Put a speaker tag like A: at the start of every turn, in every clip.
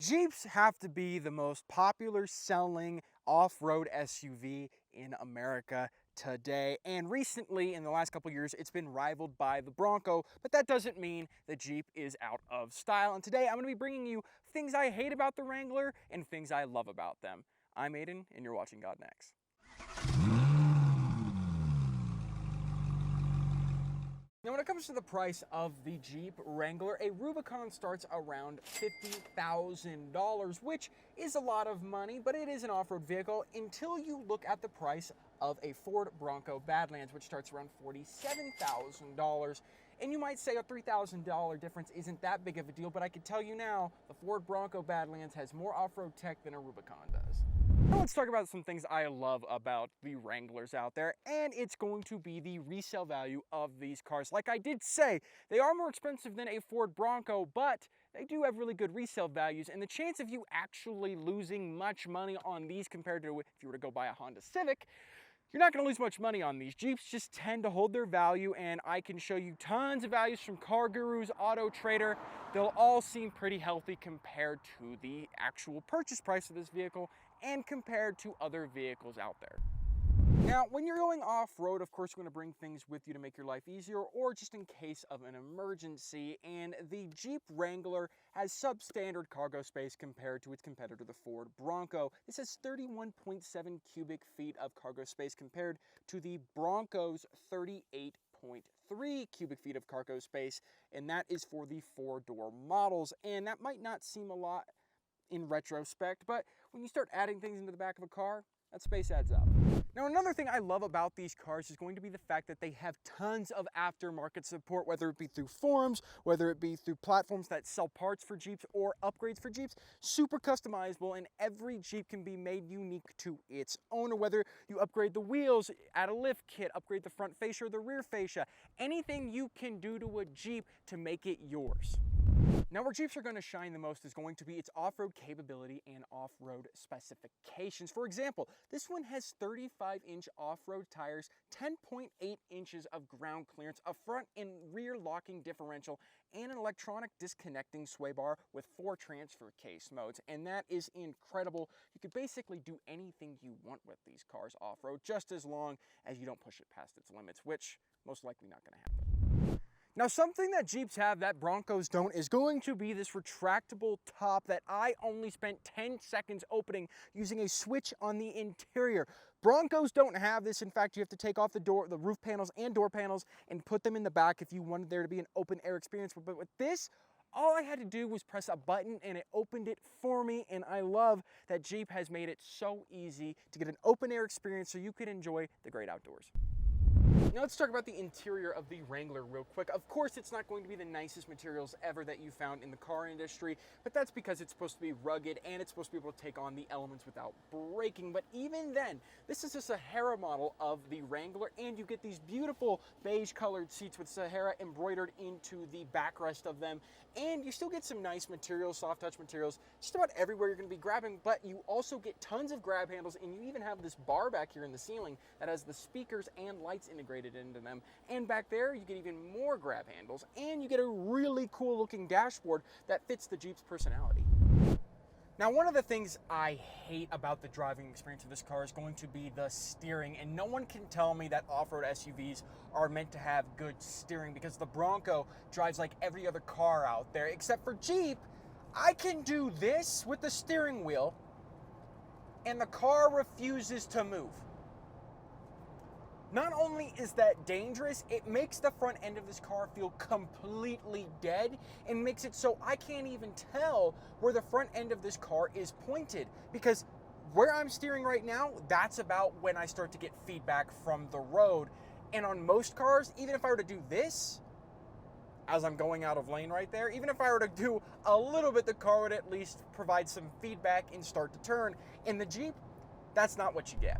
A: Jeeps have to be the most popular selling off-road SUV in America today. And recently, in the last couple years, it's been rivaled by the Bronco, but that doesn't mean the Jeep is out of style. And today I'm gonna be bringing you things I hate about the Wrangler and things I love about them. I'm Aiden, and you're watching God Next. Now, when it comes to the price of the Jeep Wrangler, a Rubicon starts around $50,000, which is a lot of money, but it is an off-road vehicle until you look at the price of a Ford Bronco Badlands, which starts around $47,000. And you might say a $3,000 difference isn't that big of a deal, but I can tell you now, the Ford Bronco Badlands has more off-road tech than a Rubicon does. Now let's talk about some things I love about the Wranglers out there, and it's going to be the resale value of these cars. Like I did say, they are more expensive than a Ford Bronco, but they do have really good resale values, and the chance of you actually losing much money on these compared to if you were to go buy a Honda Civic, you're not going to lose much money on these. Jeeps just tend to hold their value, and I can show you tons of values from Car Gurus, Auto Trader. They'll all seem pretty healthy compared to the actual purchase price of this vehicle and compared to other vehicles out there. Now, when you're going off-road, of course, you're going to bring things with you to make your life easier or just in case of an emergency. And the Jeep Wrangler has substandard cargo space compared to its competitor, the Ford Bronco. This has 31.7 cubic feet of cargo space compared to the Bronco's 38.3 cubic feet of cargo space, and that is for the four-door models. And that might not seem a lot in retrospect, but when you start adding things into the back of a car, that space adds up. Now, another thing I love about these cars is going to be the fact that they have tons of aftermarket support, whether it be through forums, whether it be through platforms that sell parts for Jeeps or upgrades for Jeeps. Super customizable, and every Jeep can be made unique to its owner, whether you upgrade the wheels, add a lift kit, upgrade the front fascia or the rear fascia, anything you can do to a Jeep to make it yours. Now, where Jeeps are going to shine the most is going to be its off-road capability and off-road specifications. For example, this one has 35-inch off-road tires, 10.8 inches of ground clearance, a front and rear locking differential, and an electronic disconnecting sway bar with 4 transfer case modes. And that is incredible. You could basically do anything you want with these cars off-road, just as long as you don't push it past its limits, which most likely not going to happen. Now, something that Jeeps have that Broncos don't is going to be this retractable top that I only spent 10 seconds opening using a switch on the interior. Broncos don't have this. In fact, you have to take off the roof panels and door panels and put them in the back if you wanted there to be an open air experience. But with this, all I had to do was press a button and it opened it for me, and I love that Jeep has made it so easy to get an open air experience so you can enjoy the great outdoors. Now let's talk about the interior of the Wrangler real quick. Of course, it's not going to be the nicest materials ever that you found in the car industry, but that's because it's supposed to be rugged and it's supposed to be able to take on the elements without breaking. But even then, this is a Sahara model of the Wrangler, and you get these beautiful beige colored seats with Sahara embroidered into the backrest of them. And you still get some nice materials, soft touch materials, just about everywhere you're going to be grabbing, but you also get tons of grab handles, and you even have this bar back here in the ceiling that has the speakers and lights integrated into them. And back there, you get even more grab handles, and you get a really cool looking dashboard that fits the Jeep's personality. Now, one of the things I hate about the driving experience of this car is going to be the steering, and no one can tell me that off-road SUVs are meant to have good steering, because the Bronco drives like every other car out there, except for Jeep. I can do this with the steering wheel, and the car refuses to move. Not only is that dangerous, it makes the front end of this car feel completely dead and makes it so I can't even tell where the front end of this car is pointed, because where I'm steering right now, that's about when I start to get feedback from the road. And on most cars, even if I were to do this, as I'm going out of lane right there, even if I were to do a little bit, the car would at least provide some feedback and start to turn. In the Jeep, that's not what you get.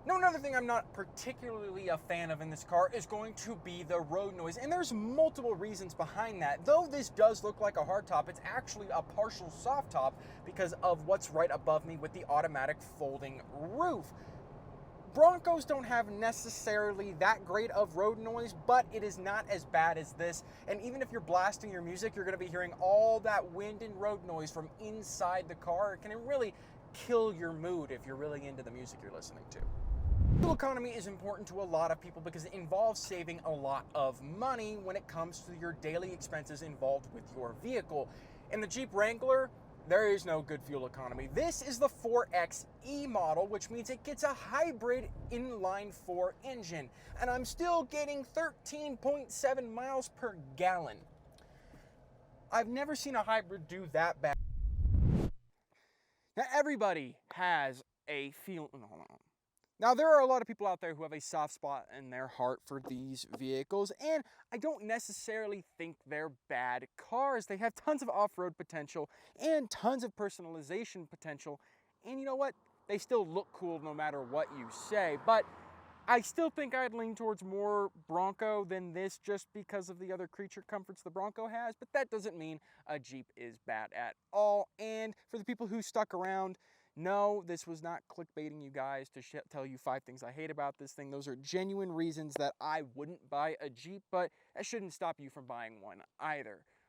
A: Now, another thing I'm not particularly a fan of in this car is going to be the road noise, and there's multiple reasons behind that. Though this does look like a hard top, it's actually a partial soft top because of what's right above me with the automatic folding roof. Broncos don't have necessarily that great of road noise, but it is not as bad as this. And even if you're blasting your music, you're going to be hearing all that wind and road noise from inside the car. It can really kill your mood if you're really into the music you're listening to. Fuel economy is important to a lot of people because it involves saving a lot of money when it comes to your daily expenses involved with your vehicle. In the Jeep Wrangler, there is no good fuel economy. This is the 4xe model, which means it gets a hybrid inline-4 engine, and I'm still getting 13.7 miles per gallon. I've never seen a hybrid do that bad. Now, everybody has a feel. Hold on. Now, there are a lot of people out there who have a soft spot in their heart for these vehicles, and I don't necessarily think they're bad cars. They have tons of off-road potential and tons of personalization potential, and you know what? They still look cool no matter what you say, but I still think I'd lean towards more Bronco than this just because of the other creature comforts the Bronco has, but that doesn't mean a Jeep is bad at all. And for the people who stuck around, no, this was not clickbaiting you guys to tell you 5 things I hate about this thing. Those are genuine reasons that I wouldn't buy a Jeep, but that shouldn't stop you from buying one either.